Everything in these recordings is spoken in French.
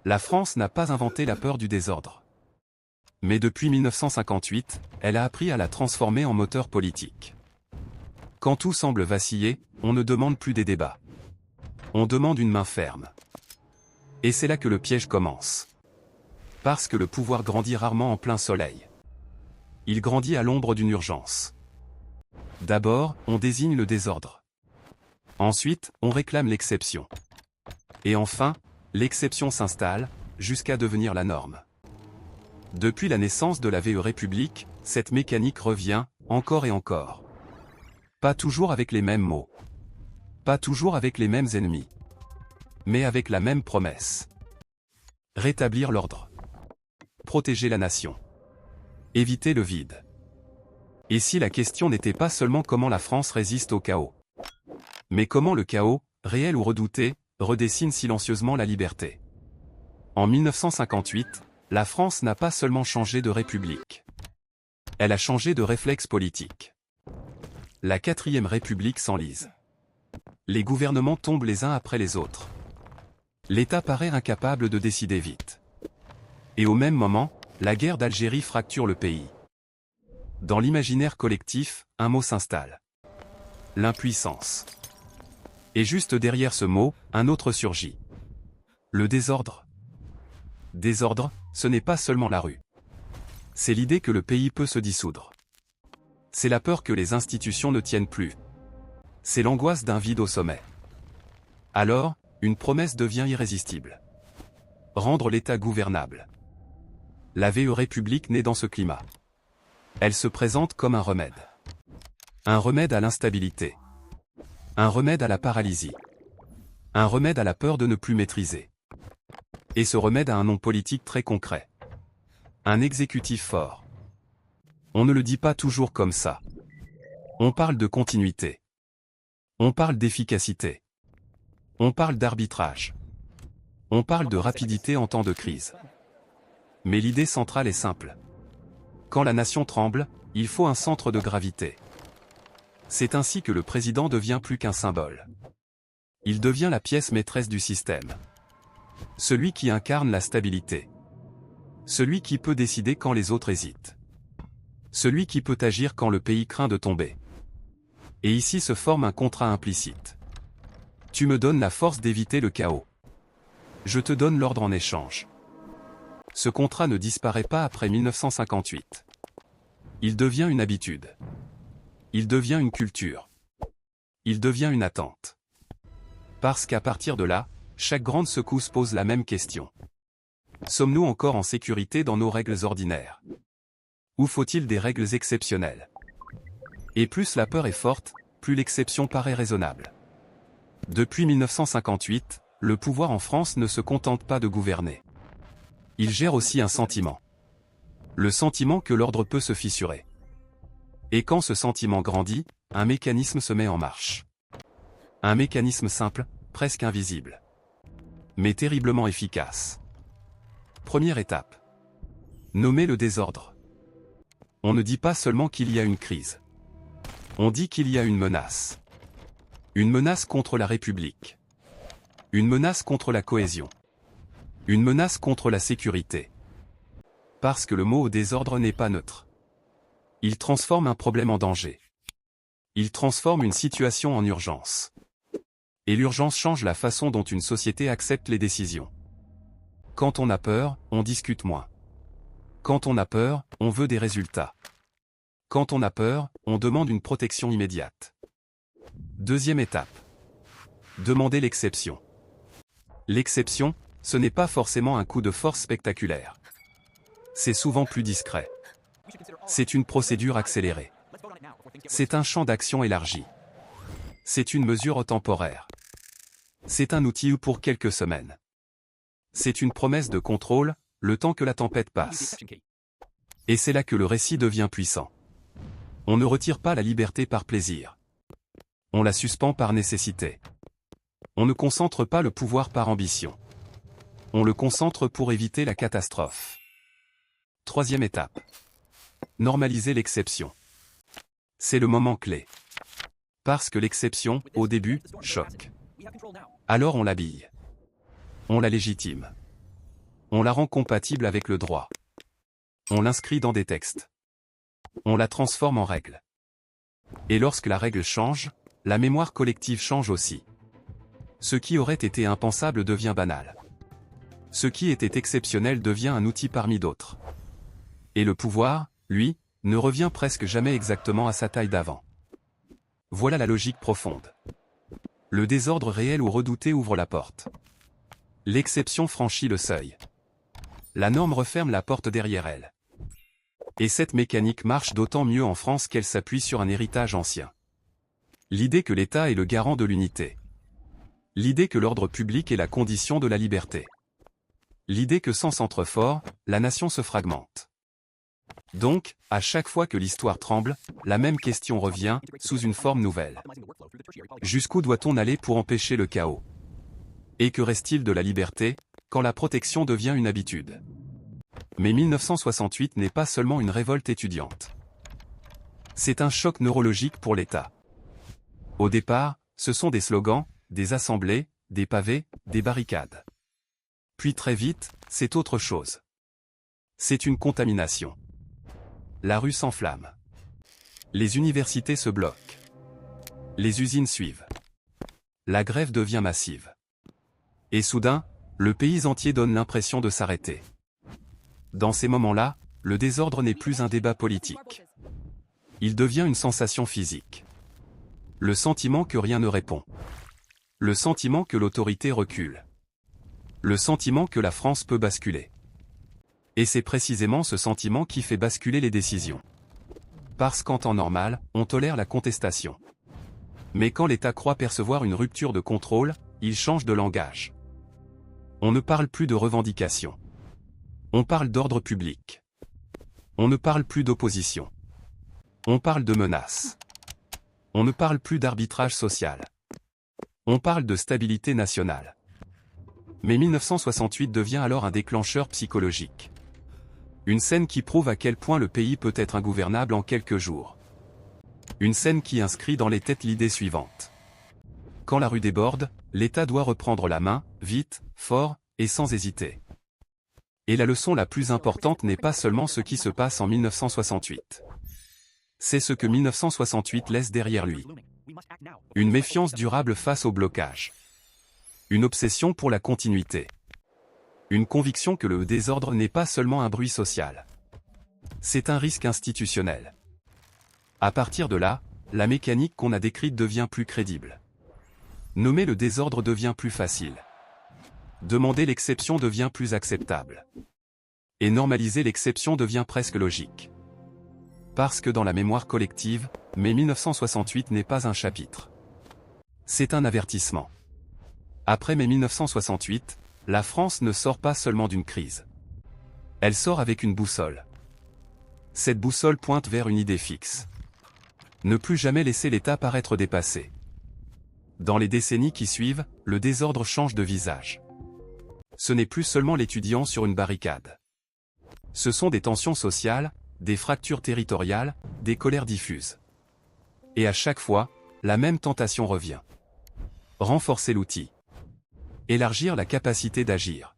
La France n'a pas inventé la peur du désordre. Mais depuis 1958, elle a appris à la transformer en moteur politique. Quand tout semble vaciller, on ne demande plus des débats. On demande une main ferme. Et c'est là que le piège commence. Parce que le pouvoir grandit rarement en plein soleil. Il grandit à l'ombre d'une urgence. D'abord, on désigne le désordre. Ensuite, on réclame l'exception. Et enfin, l'exception s'installe, jusqu'à devenir la norme. Depuis la naissance de la République, cette mécanique revient, encore et encore. Pas toujours avec les mêmes mots. Pas toujours avec les mêmes ennemis. Mais avec la même promesse. Rétablir l'ordre. Protéger la nation. Éviter le vide. Et si la question n'était pas seulement comment la France résiste au chaos, mais comment le chaos, réel ou redouté, redessine silencieusement la liberté. En 1958, la France n'a pas seulement changé de république. Elle a changé de réflexe politique. La 4e République s'enlise. Les gouvernements tombent les uns après les autres. L'État paraît incapable de décider vite. Et au même moment, la guerre d'Algérie fracture le pays. Dans l'imaginaire collectif, un mot s'installe. L'impuissance. Et juste derrière ce mot, un autre surgit. Le désordre. Désordre, ce n'est pas seulement la rue. C'est l'idée que le pays peut se dissoudre. C'est la peur que les institutions ne tiennent plus. C'est l'angoisse d'un vide au sommet. Alors, une promesse devient irrésistible. Rendre l'État gouvernable. La République naît dans ce climat. Elle se présente comme un remède. Un remède à l'instabilité. Un remède à la paralysie. Un remède à la peur de ne plus maîtriser. Et ce remède a un nom politique très concret. Un exécutif fort. On ne le dit pas toujours comme ça. On parle de continuité. On parle d'efficacité. On parle d'arbitrage. On parle de rapidité en temps de crise. Mais l'idée centrale est simple. Quand la nation tremble, il faut un centre de gravité. C'est ainsi que le président devient plus qu'un symbole. Il devient la pièce maîtresse du système. Celui qui incarne la stabilité. Celui qui peut décider quand les autres hésitent. Celui qui peut agir quand le pays craint de tomber. Et ici se forme un contrat implicite. Tu me donnes la force d'éviter le chaos. Je te donne l'ordre en échange. Ce contrat ne disparaît pas après 1958. Il devient une habitude. Il devient une culture. Il devient une attente. Parce qu'à partir de là, chaque grande secousse pose la même question. Sommes-nous encore en sécurité dans nos règles ordinaires? Ou faut-il des règles exceptionnelles? Et plus la peur est forte, plus l'exception paraît raisonnable. Depuis 1958, le pouvoir en France ne se contente pas de gouverner. Il gère aussi un sentiment. Le sentiment que l'ordre peut se fissurer. Et quand ce sentiment grandit, un mécanisme se met en marche. Un mécanisme simple, presque invisible. Mais terriblement efficace. Première étape. Nommer le désordre. On ne dit pas seulement qu'il y a une crise. On dit qu'il y a une menace. Une menace contre la République. Une menace contre la cohésion. Une menace contre la sécurité. Parce que le mot désordre n'est pas neutre. Il transforme un problème en danger. Il transforme une situation en urgence. Et l'urgence change la façon dont une société accepte les décisions. Quand on a peur, on discute moins. Quand on a peur, on veut des résultats. Quand on a peur, on demande une protection immédiate. Deuxième étape. Demander l'exception. L'exception, ce n'est pas forcément un coup de force spectaculaire. C'est souvent plus discret. C'est une procédure accélérée. C'est un champ d'action élargi. C'est une mesure temporaire. C'est un outil pour quelques semaines. C'est une promesse de contrôle, le temps que la tempête passe. Et c'est là que le récit devient puissant. On ne retire pas la liberté par plaisir. On la suspend par nécessité. On ne concentre pas le pouvoir par ambition. On le concentre pour éviter la catastrophe. Troisième étape. Normaliser l'exception. C'est le moment clé. Parce que l'exception, au début, choque. Alors on l'habille. On la légitime. On la rend compatible avec le droit. On l'inscrit dans des textes. On la transforme en règle. Et lorsque la règle change, la mémoire collective change aussi. Ce qui aurait été impensable devient banal. Ce qui était exceptionnel devient un outil parmi d'autres. Et le pouvoir, lui, ne revient presque jamais exactement à sa taille d'avant. Voilà la logique profonde. Le désordre réel ou redouté ouvre la porte. L'exception franchit le seuil. La norme referme la porte derrière elle. Et cette mécanique marche d'autant mieux en France qu'elle s'appuie sur un héritage ancien. L'idée que l'État est le garant de l'unité. L'idée que l'ordre public est la condition de la liberté. L'idée que sans centre fort, la nation se fragmente. Donc, à chaque fois que l'histoire tremble, la même question revient, sous une forme nouvelle. Jusqu'où doit-on aller pour empêcher le chaos? Et que reste-t-il de la liberté, quand la protection devient une habitude? Mais 1968 n'est pas seulement une révolte étudiante. C'est un choc neurologique pour l'État. Au départ, ce sont des slogans, des assemblées, des pavés, des barricades. Puis très vite, c'est autre chose. C'est une contamination. La rue s'enflamme. Les universités se bloquent. Les usines suivent. La grève devient massive. Et soudain, le pays entier donne l'impression de s'arrêter. Dans ces moments-là, le désordre n'est plus un débat politique. Il devient une sensation physique. Le sentiment que rien ne répond. Le sentiment que l'autorité recule. Le sentiment que la France peut basculer. Et c'est précisément ce sentiment qui fait basculer les décisions. Parce qu'en temps normal, on tolère la contestation. Mais quand l'État croit percevoir une rupture de contrôle, il change de langage. On ne parle plus de revendications. On parle d'ordre public. On ne parle plus d'opposition. On parle de menaces. On ne parle plus d'arbitrage social. On parle de stabilité nationale. Mais 1968 devient alors un déclencheur psychologique. Une scène qui prouve à quel point le pays peut être ingouvernable en quelques jours. Une scène qui inscrit dans les têtes l'idée suivante. Quand la rue déborde, l'État doit reprendre la main, vite, fort, et sans hésiter. Et la leçon la plus importante n'est pas seulement ce qui se passe en 1968. C'est ce que 1968 laisse derrière lui. Une méfiance durable face au blocage. Une obsession pour la continuité. Une conviction que le désordre n'est pas seulement un bruit social. C'est un risque institutionnel. À partir de là, la mécanique qu'on a décrite devient plus crédible. Nommer le désordre devient plus facile. Demander l'exception devient plus acceptable. Et normaliser l'exception devient presque logique. Parce que dans la mémoire collective, mai 1968 n'est pas un chapitre. C'est un avertissement. Après mai 1968, la France ne sort pas seulement d'une crise. Elle sort avec une boussole. Cette boussole pointe vers une idée fixe. Ne plus jamais laisser l'État paraître dépassé. Dans les décennies qui suivent, le désordre change de visage. Ce n'est plus seulement l'étudiant sur une barricade. Ce sont des tensions sociales, des fractures territoriales, des colères diffuses. Et à chaque fois, la même tentation revient. Renforcer l'outil. Élargir la capacité d'agir.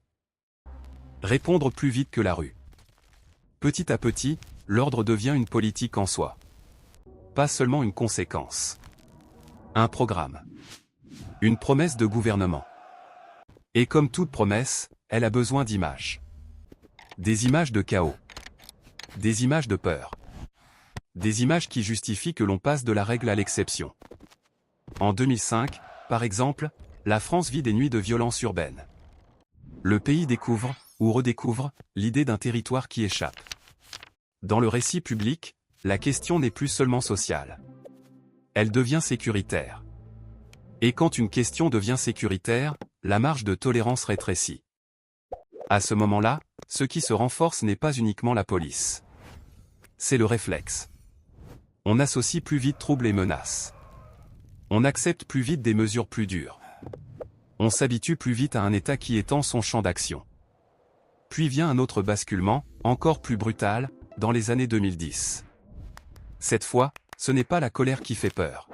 Répondre plus vite que la rue. Petit à petit, l'ordre devient une politique en soi. Pas seulement une conséquence. Un programme. Une promesse de gouvernement. Et comme toute promesse, elle a besoin d'images. Des images de chaos. Des images de peur. Des images qui justifient que l'on passe de la règle à l'exception. En 2005, par exemple, la France vit des nuits de violence urbaine. Le pays découvre, ou redécouvre, l'idée d'un territoire qui échappe. Dans le récit public, la question n'est plus seulement sociale. Elle devient sécuritaire. Et quand une question devient sécuritaire, la marge de tolérance rétrécit. À ce moment-là, ce qui se renforce n'est pas uniquement la police. C'est le réflexe. On associe plus vite troubles et menaces. On accepte plus vite des mesures plus dures. On s'habitue plus vite à un État qui étend son champ d'action. Puis vient un autre basculement, encore plus brutal, dans les années 2010. Cette fois, ce n'est pas la colère qui fait peur.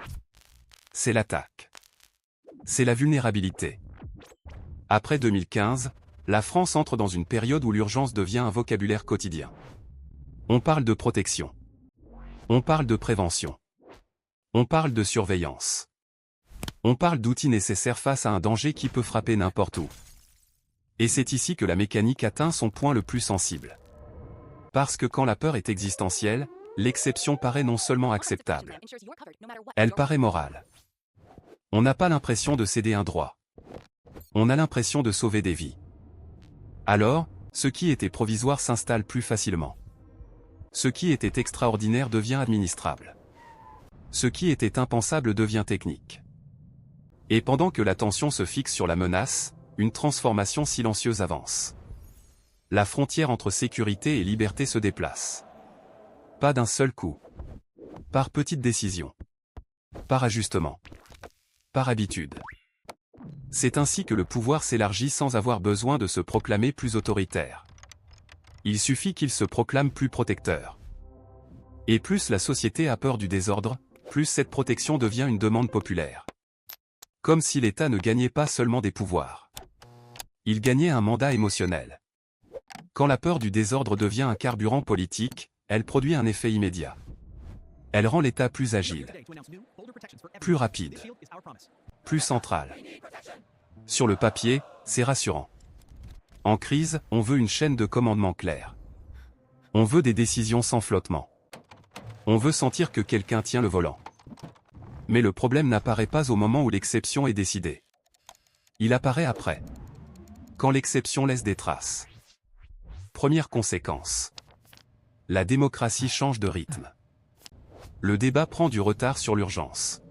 C'est l'attaque. C'est la vulnérabilité. Après 2015, la France entre dans une période où l'urgence devient un vocabulaire quotidien. On parle de protection. On parle de prévention. On parle de surveillance. On parle d'outils nécessaires face à un danger qui peut frapper n'importe où. Et c'est ici que la mécanique atteint son point le plus sensible. Parce que quand la peur est existentielle, l'exception paraît non seulement acceptable, elle paraît morale. On n'a pas l'impression de céder un droit. On a l'impression de sauver des vies. Alors, ce qui était provisoire s'installe plus facilement. Ce qui était extraordinaire devient administrable. Ce qui était impensable devient technique. Et pendant que l'attention se fixe sur la menace, une transformation silencieuse avance. La frontière entre sécurité et liberté se déplace. Pas d'un seul coup. Par petites décisions. Par ajustement. Par habitude. C'est ainsi que le pouvoir s'élargit sans avoir besoin de se proclamer plus autoritaire. Il suffit qu'il se proclame plus protecteur. Et plus la société a peur du désordre, plus cette protection devient une demande populaire. Comme si l'État ne gagnait pas seulement des pouvoirs. Il gagnait un mandat émotionnel. Quand la peur du désordre devient un carburant politique, elle produit un effet immédiat. Elle rend l'État plus agile, plus rapide, plus central. Sur le papier, c'est rassurant. En crise, on veut une chaîne de commandement claire. On veut des décisions sans flottement. On veut sentir que quelqu'un tient le volant. Mais le problème n'apparaît pas au moment où l'exception est décidée. Il apparaît après. Quand l'exception laisse des traces. Première conséquence. La démocratie change de rythme. Le débat prend du retard sur l'urgence.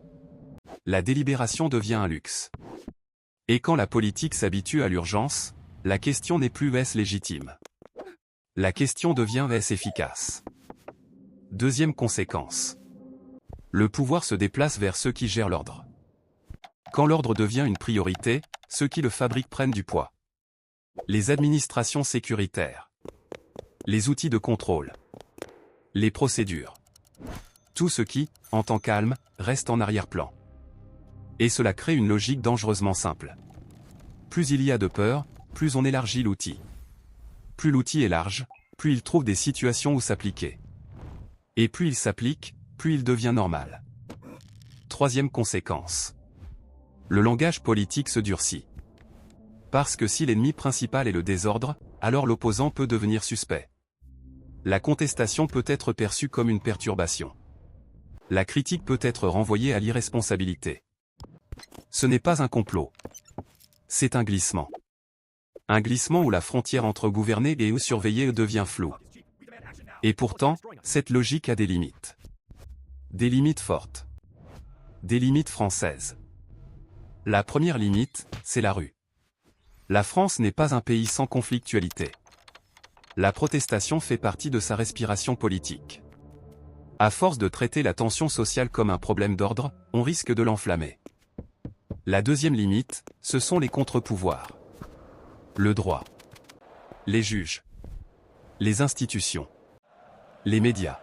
La délibération devient un luxe. Et quand la politique s'habitue à l'urgence, la question n'est plus est-ce légitime. La question devient est-ce efficace. Deuxième conséquence. Le pouvoir se déplace vers ceux qui gèrent l'ordre. Quand l'ordre devient une priorité, ceux qui le fabriquent prennent du poids. Les administrations sécuritaires. Les outils de contrôle. Les procédures. Tout ce qui, en temps calme, reste en arrière-plan. Et cela crée une logique dangereusement simple. Plus il y a de peur, plus on élargit l'outil. Plus l'outil est large, plus il trouve des situations où s'appliquer. Et plus il s'applique, plus il devient normal. Troisième conséquence. Le langage politique se durcit. Parce que si l'ennemi principal est le désordre, alors l'opposant peut devenir suspect. La contestation peut être perçue comme une perturbation. La critique peut être renvoyée à l'irresponsabilité. Ce n'est pas un complot. C'est un glissement. Un glissement où la frontière entre gouverner et surveiller devient floue. Et pourtant, cette logique a des limites. Des limites fortes. Des limites françaises. La première limite, c'est la rue. La France n'est pas un pays sans conflictualité. La protestation fait partie de sa respiration politique. À force de traiter la tension sociale comme un problème d'ordre, on risque de l'enflammer. La deuxième limite, ce sont les contre-pouvoirs. Le droit. Les juges. Les institutions. Les médias.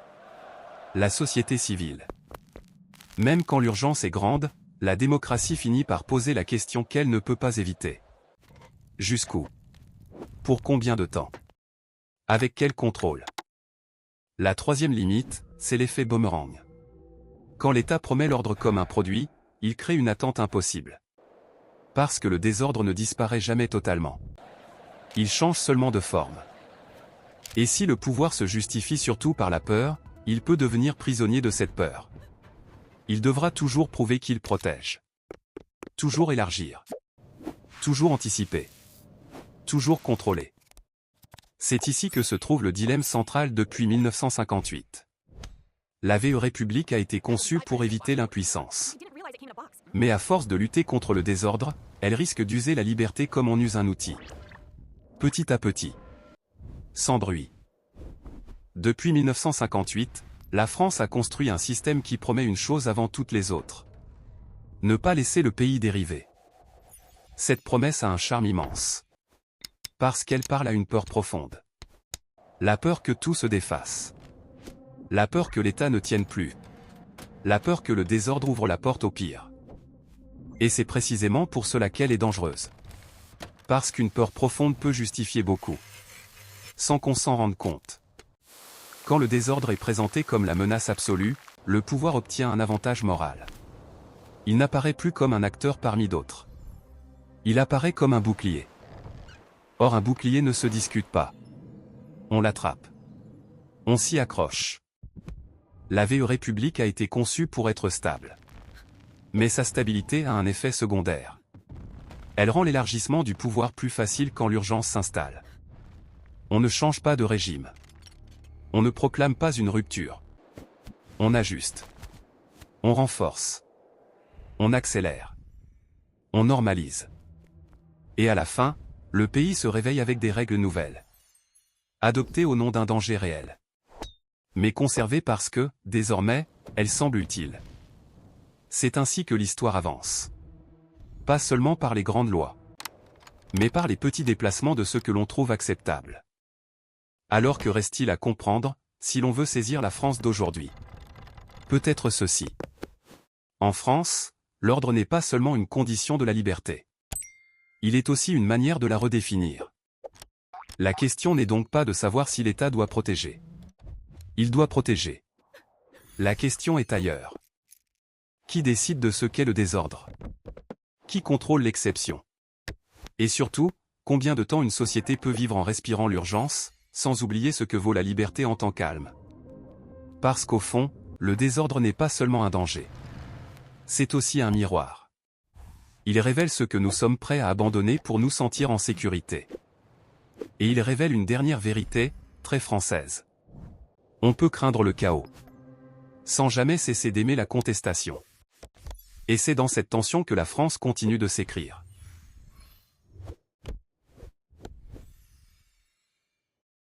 La société civile. Même quand l'urgence est grande, la démocratie finit par poser la question qu'elle ne peut pas éviter. Jusqu'où? Pour combien de temps? Avec quel contrôle? La troisième limite, c'est l'effet boomerang. Quand l'État promet l'ordre comme un produit, il crée une attente impossible. Parce que le désordre ne disparaît jamais totalement. Il change seulement de forme. Et si le pouvoir se justifie surtout par la peur, il peut devenir prisonnier de cette peur. Il devra toujours prouver qu'il protège. Toujours élargir. Toujours anticiper. Toujours contrôler. C'est ici que se trouve le dilemme central depuis 1958. La VE République a été conçue pour éviter l'impuissance. Mais à force de lutter contre le désordre, elle risque d'user la liberté comme on use un outil. Petit à petit. Sans bruit. Depuis 1958, la France a construit un système qui promet une chose avant toutes les autres. Ne pas laisser le pays dériver. Cette promesse a un charme immense. Parce qu'elle parle à une peur profonde. La peur que tout se défasse. La peur que l'État ne tienne plus. La peur que le désordre ouvre la porte au pire. Et c'est précisément pour cela qu'elle est dangereuse. Parce qu'une peur profonde peut justifier beaucoup, sans qu'on s'en rende compte. Quand le désordre est présenté comme la menace absolue, le pouvoir obtient un avantage moral. Il n'apparaît plus comme un acteur parmi d'autres. Il apparaît comme un bouclier. Or un bouclier ne se discute pas. On l'attrape. On s'y accroche. La VE République a été conçue pour être stable. Mais sa stabilité a un effet secondaire. Elle rend l'élargissement du pouvoir plus facile quand l'urgence s'installe. On ne change pas de régime. On ne proclame pas une rupture. On ajuste. On renforce. On accélère. On normalise. Et à la fin, le pays se réveille avec des règles nouvelles. Adoptées au nom d'un danger réel. Mais conservées parce que, désormais, elles semblent utiles. C'est ainsi que l'histoire avance. Pas seulement par les grandes lois, mais par les petits déplacements de ceux que l'on trouve acceptables. Alors que reste-t-il à comprendre, si l'on veut saisir la France d'aujourd'hui? Peut-être ceci. En France, l'ordre n'est pas seulement une condition de la liberté. Il est aussi une manière de la redéfinir. La question n'est donc pas de savoir si l'État doit protéger. Il doit protéger. La question est ailleurs. Qui décide de ce qu'est le désordre? Qui contrôle l'exception? Et surtout, combien de temps une société peut vivre en respirant l'urgence, sans oublier ce que vaut la liberté en temps calme? Parce qu'au fond, le désordre n'est pas seulement un danger. C'est aussi un miroir. Il révèle ce que nous sommes prêts à abandonner pour nous sentir en sécurité. Et il révèle une dernière vérité, très française. On peut craindre le chaos, sans jamais cesser d'aimer la contestation. Et c'est dans cette tension que la France continue de s'écrire.